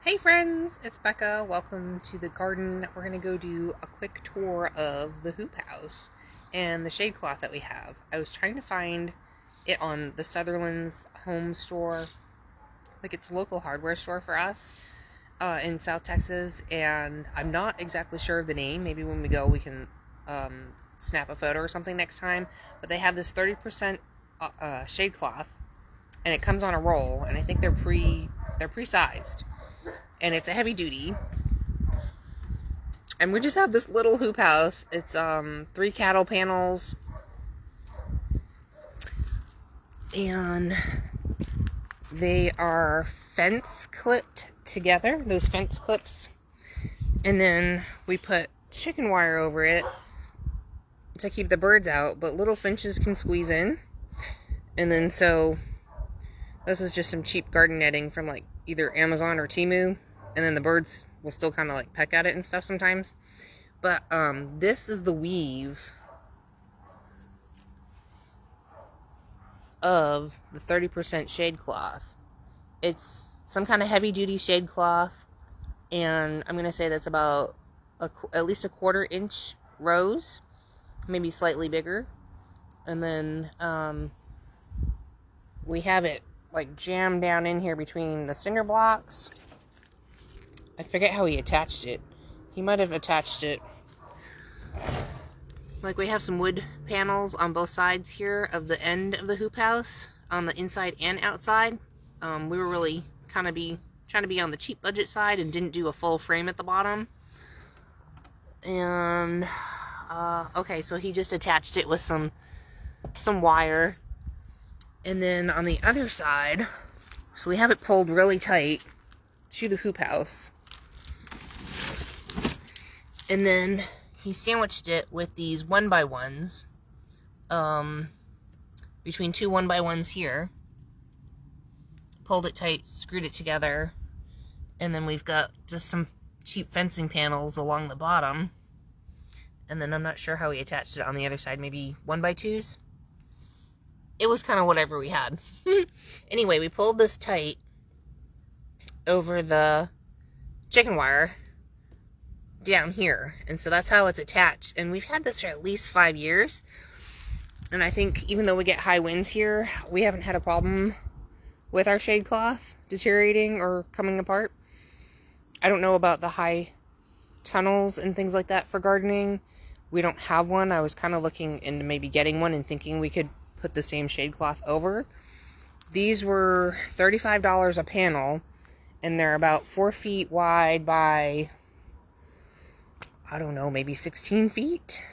Hey friends, it's Becca. Welcome to the garden. We're going to go do a quick tour of the hoop house and the shade cloth that we have. I was trying to find it on the Sutherland's home store, like it's a local hardware store for us in South Texas, and I'm not exactly sure of the name. Maybe when we go we can snap a photo or something next time, but they have this 30% shade cloth and it comes on a roll, and I think they're pre-sized. And it's a heavy duty. And we just have this little hoop house. It's 3 cattle panels. And they are fence clipped together, those fence clips. And then we put chicken wire over it to keep the birds out, but little finches can squeeze in. And then so this is just some cheap garden netting from like either Amazon or Temu. And then the birds will still kind of like peck at it and stuff sometimes. But this is the weave of the 30% shade cloth. It's some kind of heavy duty shade cloth. And I'm going to say that's about at least a 1/4 inch rows. Maybe slightly bigger. And then we have it like jammed down in here between the cinder blocks. I forget how he attached it. He might have attached it. Like we have some wood panels on both sides here of the end of the hoop house, on the inside and outside. We were really trying to be on the cheap budget side and didn't do a full frame at the bottom. And okay, so he just attached it with some wire. And then on the other side, so we have it pulled really tight to the hoop house. And then he sandwiched it with these 1x1s, between 2 1x1s here. Pulled it tight, screwed it together, and then we've got just some cheap fencing panels along the bottom. And then I'm not sure how he attached it on the other side, maybe 1x2s? It was kind of whatever we had. Anyway, we pulled this tight over the chicken wire down here, and so that's how it's attached. And we've had this for at least 5 years, and I think even though we get high winds here, we haven't had a problem with our shade cloth deteriorating or coming apart. I don't know about the high tunnels and things like that for gardening. We don't have one. I was kind of looking into maybe getting one and thinking we could put the same shade cloth over. These were $35 a panel, and they're about 4 feet wide by, I don't know, maybe 16 feet?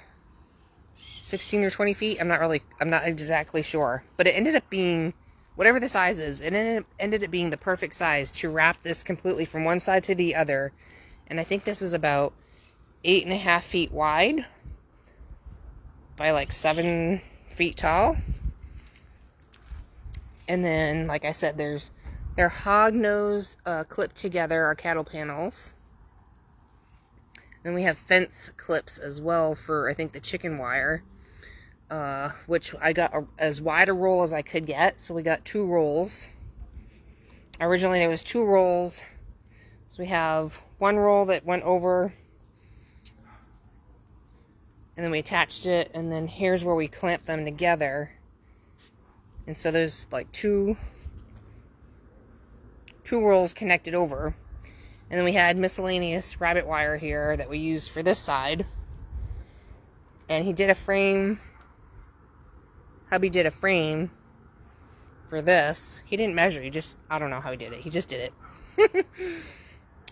16 or 20 feet? I'm not exactly sure. But it ended up being, whatever the size is, it ended up being the perfect size to wrap this completely from one side to the other. And I think this is about 8.5 feet wide by like 7 feet tall. And then, like I said, they're hog nose clipped together, our cattle panels. Then we have fence clips as well for, I think, the chicken wire, which I got as wide a roll as I could get. So we got 2 rolls. Originally there was 2 rolls. So we have 1 roll that went over, and then we attached it, and then here's where we clamp them together. And so there's like two rolls connected over. And then we had miscellaneous rabbit wire here that we used for this side. And he did a frame. Hubby did a frame for this. He didn't measure. I don't know how he did it. He just did it.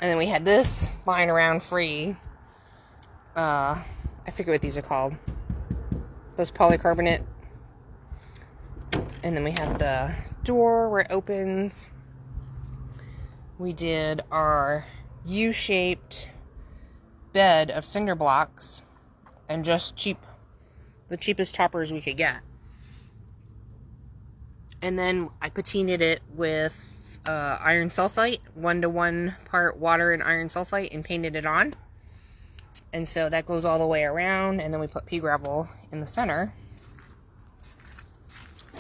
And then we had this lying around free. I forget what these are called. Those polycarbonate. And then we have the door where it opens. We did our U-shaped bed of cinder blocks and just the cheapest toppers we could get. And then I patinaed it with iron sulfite, 1-to-1 part water and iron sulfite, and painted it on. And so that goes all the way around, and then we put pea gravel in the center.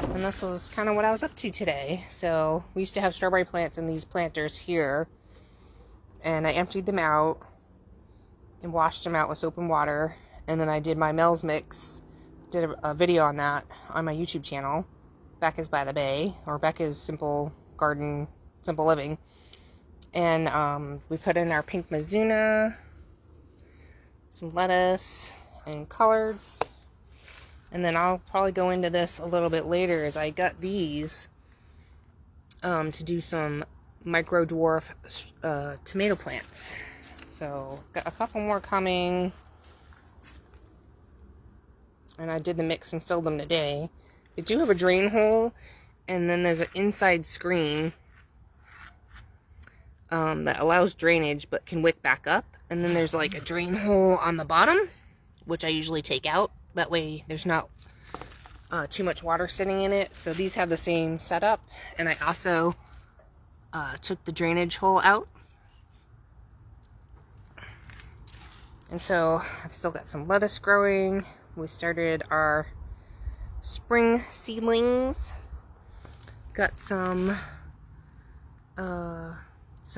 And this is kind of what I was up to today. So we used to have strawberry plants in these planters here. and I emptied them out and washed them out with soap and water, and then I did my mels mix, did a video on that on my YouTube channel, Becca's by the Bay, or Becca's Simple Garden, Simple Living. And we put in our pink mizuna, some lettuce, and collards. And then I'll probably go into this a little bit later, as I got these to do some micro dwarf tomato plants. So got a couple more coming, and I did the mix and filled them today. They do have a drain hole, and then there's an inside screen that allows drainage but can wick back up, and then there's like a drain hole on the bottom, which I usually take out. That way there's not too much water sitting in it. So these have the same setup, and I also took the drainage hole out. And so I've still got some lettuce growing. We started our spring seedlings. Got some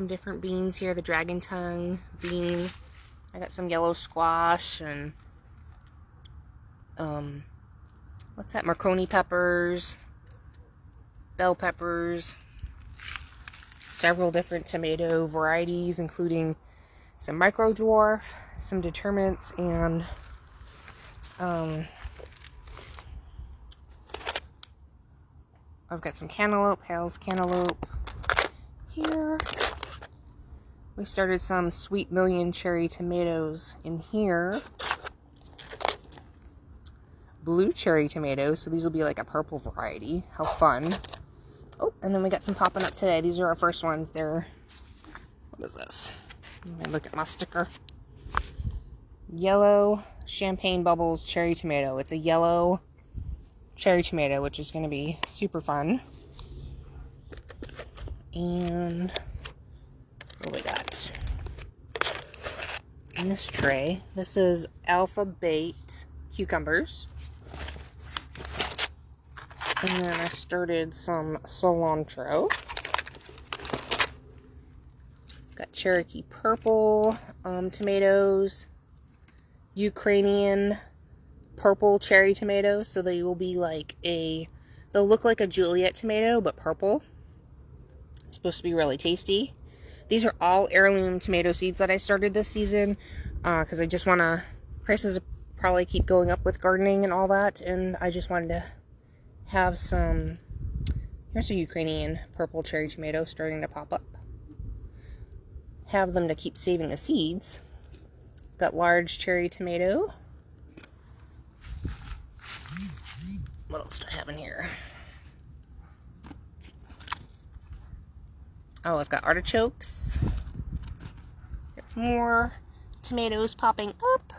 different beans here. The dragon tongue bean. I got some yellow squash and what's that? Marconi peppers, bell peppers, several different tomato varieties, including some micro dwarf, some determinants, and I've got some cantaloupe, Hale's cantaloupe here. We started some sweet million cherry tomatoes in here. Blue cherry tomatoes, so these will be like a purple variety. How fun. Oh, and then we got some popping up today. These are our first ones. They're, what is this? Let me look at my sticker. Yellow champagne bubbles cherry tomato. It's a yellow cherry tomato, which is going to be super fun. And what we got in this tray? This is alphabet cucumbers. And then I started some cilantro. Got Cherokee purple tomatoes, Ukrainian purple cherry tomatoes. So they will be like they'll look like a Juliet tomato, but purple. It's supposed to be really tasty. These are all heirloom tomato seeds that I started this season, because I just want to, prices probably keep going up with gardening and all that, and I just wanted to have some. Here's a Ukrainian purple cherry tomato starting to pop up. Have them to keep saving the seeds. Got large cherry tomato. What else do I have in here? Oh, I've got artichokes. Got some more tomatoes popping up.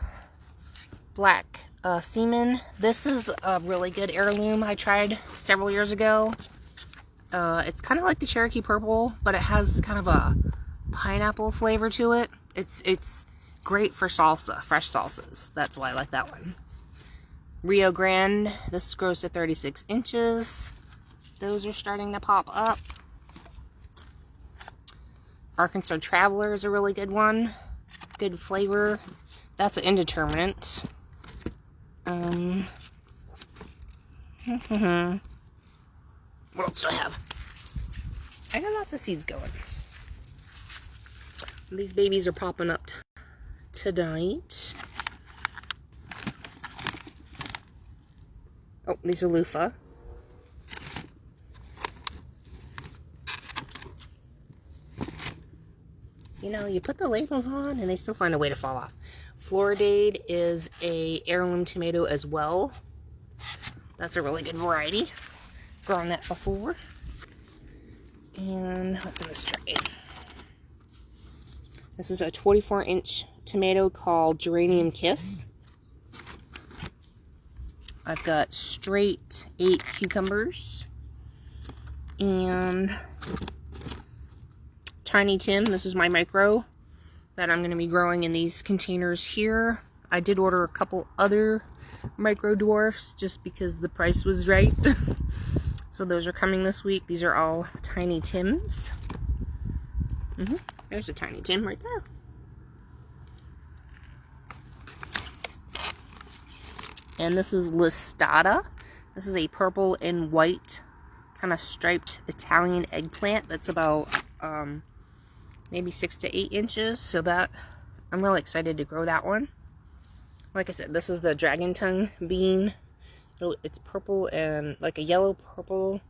Black seaman. This is a really good heirloom I tried several years ago. It's kind of like the Cherokee purple, but it has kind of a pineapple flavor to it. It's great for salsa, fresh salsas. That's why I like that one. Rio Grande. This grows to 36 inches. Those are starting to pop up. Arkansas Traveler is a really good one. Good flavor. That's an indeterminate. What else do I have? I got lots of seeds going. These babies are popping up tonight. Oh, these are loofah. You know, you put the labels on and they still find a way to fall off. Floridade is a heirloom tomato as well. That's a really good variety. Grown that before. And what's in this tray? This is a 24-inch tomato called Geranium Kiss. I've got straight 8 cucumbers. And Tiny Tim, this is my micro that I'm going to be growing in these containers here. I did order a couple other micro dwarfs just because the price was right. So those are coming this week. These are all Tiny Tims. There's a tiny tin right there. And this is listada. This is a purple and white kind of striped Italian eggplant that's about maybe 6 to 8 inches. So that I'm really excited to grow that one. Like I said, this is the dragon tongue bean. It's purple and like a yellow purple.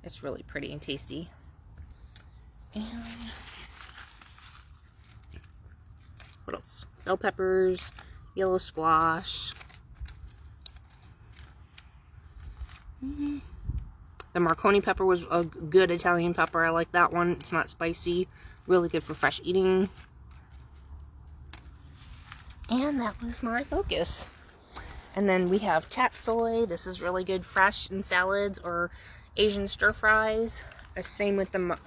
It's really pretty and tasty. And what else? Bell peppers, yellow squash. The Marconi pepper was a good Italian pepper. I like that one. It's not spicy. Really good for fresh eating. And that was my focus. And then we have tatsoi. This is really good fresh in salads or Asian stir fries. Same with the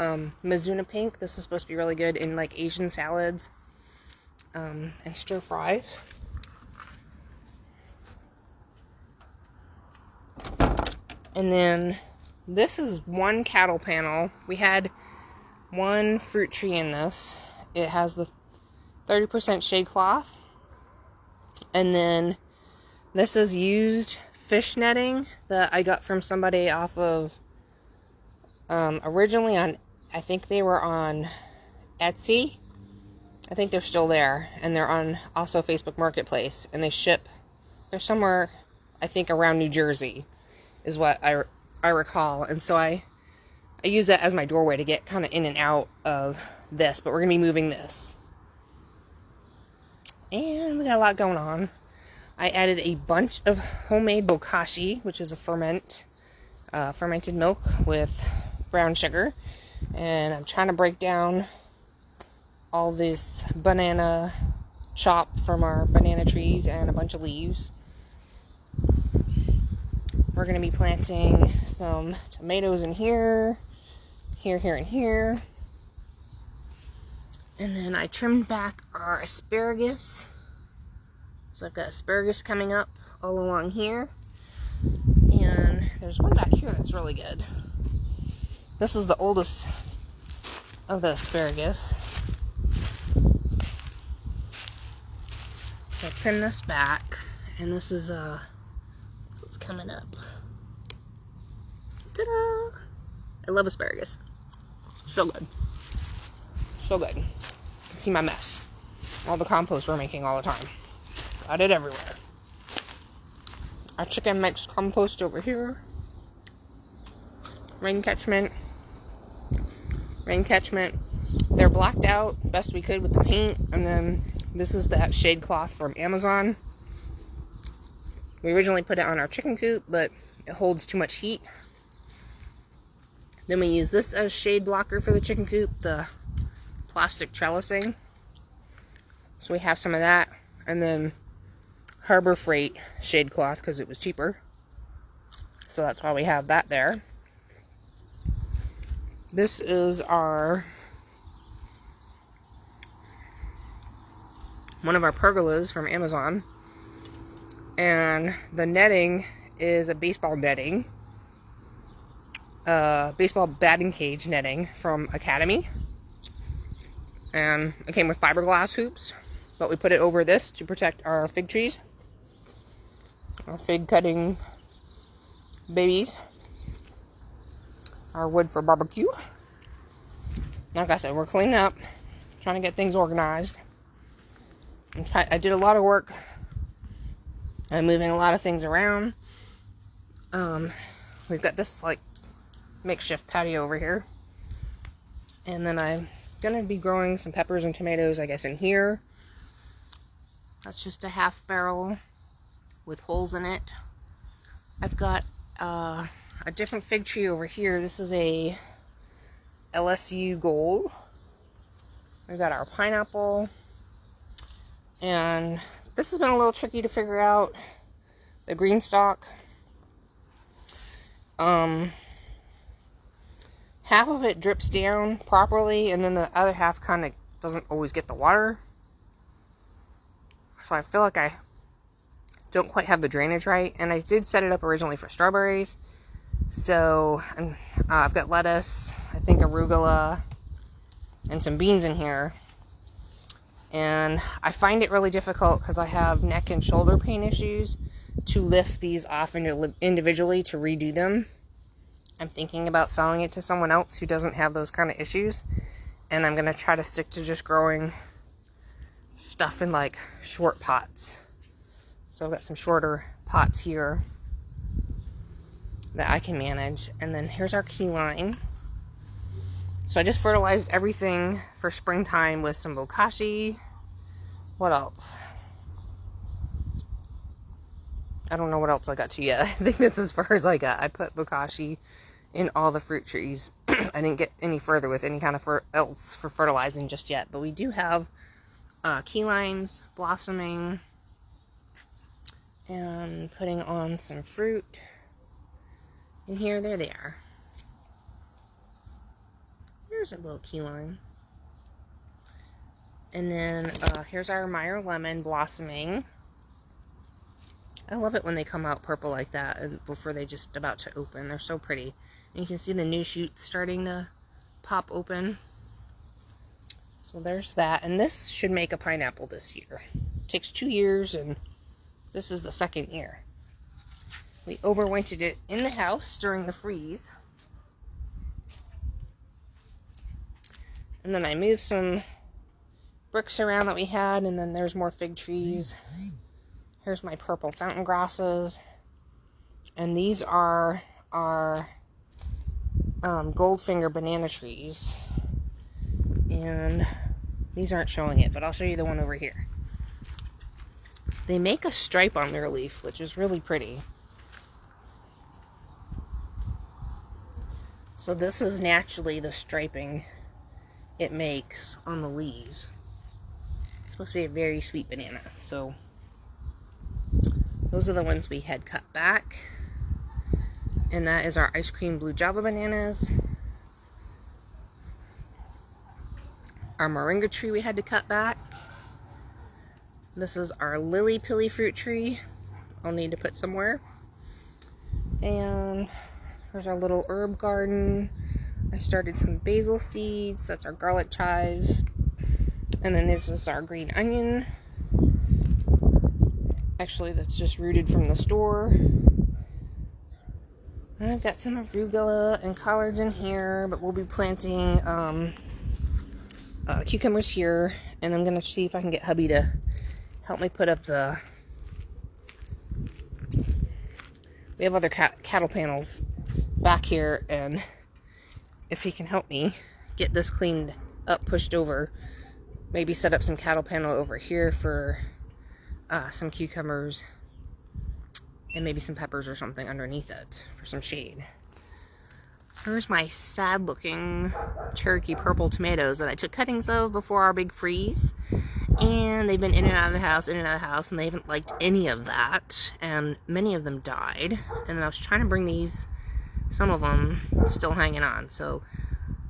Mizuna pink. This is supposed to be really good in like Asian salads and stir fries. And then this is one cattle panel. We had one fruit tree in this. It has the 30% shade cloth. And then this is used fish netting that I got from somebody off of, originally on, I think they were on Etsy. I think they're still there. And they're on also Facebook Marketplace. And they ship, they're somewhere, I think around New Jersey is what I recall. And so I use that as my doorway to get kind of in and out of this. But we're going to be moving this. And we got a lot going on. I added a bunch of homemade bokashi, which is a fermented milk with brown sugar. And I'm trying to break down all this banana chop from our banana trees and a bunch of leaves. We're going to be planting some tomatoes in here, here, and here. And then I trimmed back our asparagus. So I've got asparagus coming up all along here. And there's one back here that's really good. This is the oldest of the asparagus. So I trimmed this back. And this is what's coming up. Ta-da! I love asparagus. So good. So good. You can see my mess. All the compost we're making all the time. Got it everywhere. Our chicken makes compost over here. Rain catchment. They're blacked out best we could with the paint. And then this is that shade cloth from Amazon. We originally put it on our chicken coop, but it holds too much heat. Then we use this as shade blocker for the chicken coop, the plastic trellising. So we have some of that. And then Harbor Freight shade cloth because it was cheaper. So that's why we have that there. This is one of our pergolas from Amazon. And the netting is a baseball netting. Baseball batting cage netting from Academy. And it came with fiberglass hoops. But we put it over this to protect our fig trees. Our fig cutting babies. Our wood for barbecue. Like I said, we're cleaning up. Trying to get things organized. I did a lot of work. I'm moving a lot of things around. We've got this like makeshift patio over here. And then I'm going to be growing some peppers and tomatoes, I guess, in here. That's just a half barrel with holes in it. I've got a different fig tree over here. This is a LSU Gold. We've got our pineapple. And this has been a little tricky to figure out. The Greenstalk. Half of it drips down properly, and then the other half kind of doesn't always get the water. So I feel like I don't quite have the drainage right. And I did set it up originally for strawberries. So, and I've got lettuce, I think arugula, and some beans in here. And I find it really difficult because I have neck and shoulder pain issues to lift these off individually to redo them. I'm thinking about selling it to someone else who doesn't have those kind of issues. And I'm going to try to stick to just growing stuff in like short pots. So I've got some shorter pots here that I can manage. And then here's our key lime. So I just fertilized everything for springtime with some bokashi. What else? I don't know what else I got to yet. I think that's as far as I got. I put bokashi in all the fruit trees. I didn't get any further with any kind of else for fertilizing just yet. But we do have key limes blossoming. And putting on some fruit in here. There they are. Here's a little key lime. And then here's our Meyer lemon blossoming. I love it when they come out purple like that and before they just about to open. They're so pretty. And you can see the new shoots starting to pop open. So there's that. And this should make a pineapple this year. It takes 2 years, and this is the 2nd year. We overwintered it in the house during the freeze. And then I moved some bricks around that we had, and then there's more fig trees. Here's my purple fountain grasses. And these are our goldfinger banana trees. And these aren't showing it, but I'll show you the one over here. They make a stripe on their leaf, which is really pretty. So this is naturally the striping it makes on the leaves. It's supposed to be a very sweet banana. So those are the ones we had cut back. And that is our ice cream blue Java bananas. Our moringa tree we had to cut back. This is our lily pilly fruit tree. I'll need to put somewhere. And here's our little herb garden. I started some basil seeds. That's our garlic chives. And then this is our green onion. Actually, that's just rooted from the store. I've got some arugula and collards in here, but we'll be planting cucumbers here. And I'm going to see if I can get hubby to help me put up the... We have other cattle panels back here, and if he can help me get this cleaned up, pushed over, maybe set up some cattle panel over here for some cucumbers and maybe some peppers or something underneath it for some shade. Here's my sad looking Cherokee purple tomatoes that I took cuttings of before our big freeze. And they've been in and out of the house, in and out of the house, and they haven't liked any of that. And many of them died. And I was trying to bring these, some of them still hanging on. So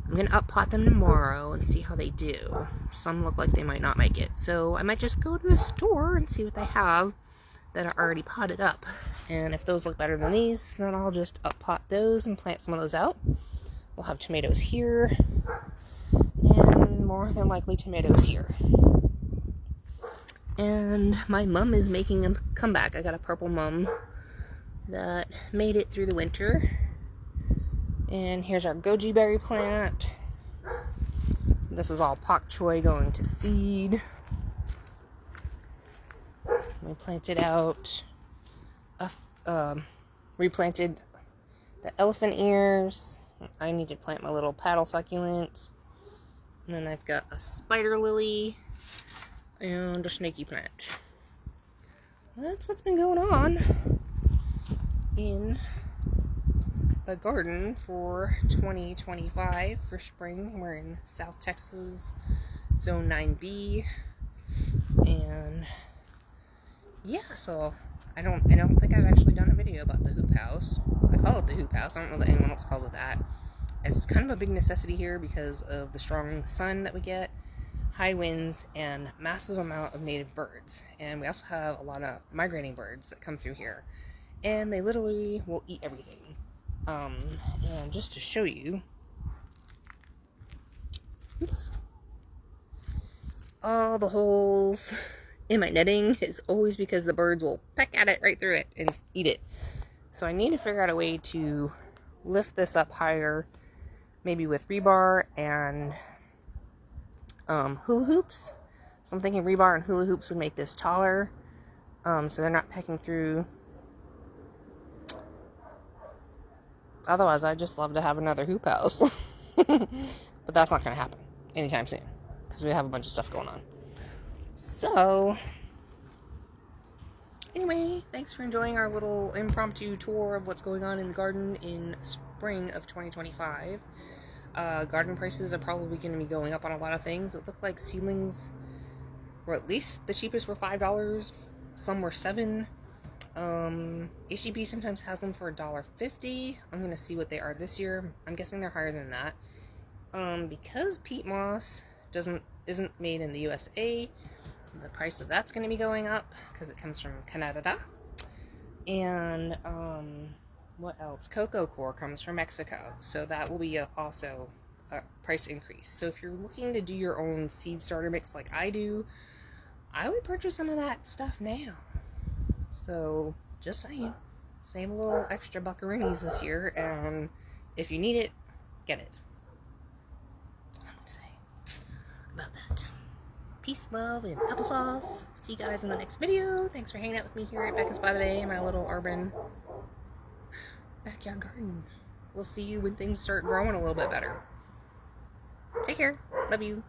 I'm going to up pot them tomorrow and see how they do. Some look like they might not make it. So I might just go to the store and see what they have that are already potted up. And if those look better than these, then I'll just up pot those and plant some of those out. We'll have tomatoes here. And more than likely tomatoes here. And my mum is making a comeback. I got a purple mum that made it through the winter. And here's our goji berry plant. This is all pak choi going to seed. We planted out, replanted the elephant ears. I need to plant my little paddle succulent. And then I've got a spider lily and a snaky plant. That's what's been going on in the garden for 2025 for spring. We're in South Texas, Zone 9B, and yeah, so I don't think I've actually done a video about the hoop house. I call it the hoop house. I don't know that anyone else calls it that. It's kind of a big necessity here because of the strong sun that we get, high winds, and massive amount of native birds. And we also have a lot of migrating birds that come through here, and they literally will eat everything. And just to show you, oops, all the holes in my netting is always because the birds will peck at it right through it and eat it. So I need to figure out a way to lift this up higher, maybe with rebar and hula hoops. So I'm thinking rebar and hula hoops would make this taller, so they're not pecking through. Otherwise, I'd just love to have another hoop house. But that's not going to happen anytime soon, because we have a bunch of stuff going on. So, anyway, thanks for enjoying our little impromptu tour of what's going on in the garden in spring of 2025. Garden prices are probably going to be going up on a lot of things. It looked like seedlings were at least the cheapest were $5. Some were $7. HEB sometimes has them for $1.50. I'm going to see what they are this year. I'm guessing they're higher than that. Because peat moss isn't made in the USA, the price of that's going to be going up because it comes from Canada. And what else? Cocoa coir comes from Mexico, so that will be also a price increase. So if you're looking to do your own seed starter mix like I do, I would purchase some of that stuff now. So just saying, save a little extra buckaroonies this year, and if you need it, get it. What am I going to say about that? Peace, love, and applesauce. See you guys in the next video. Thanks for hanging out with me here at Becca's by the Bay, my little urban backyard garden. We'll see you when things start growing a little bit better. Take care. Love you.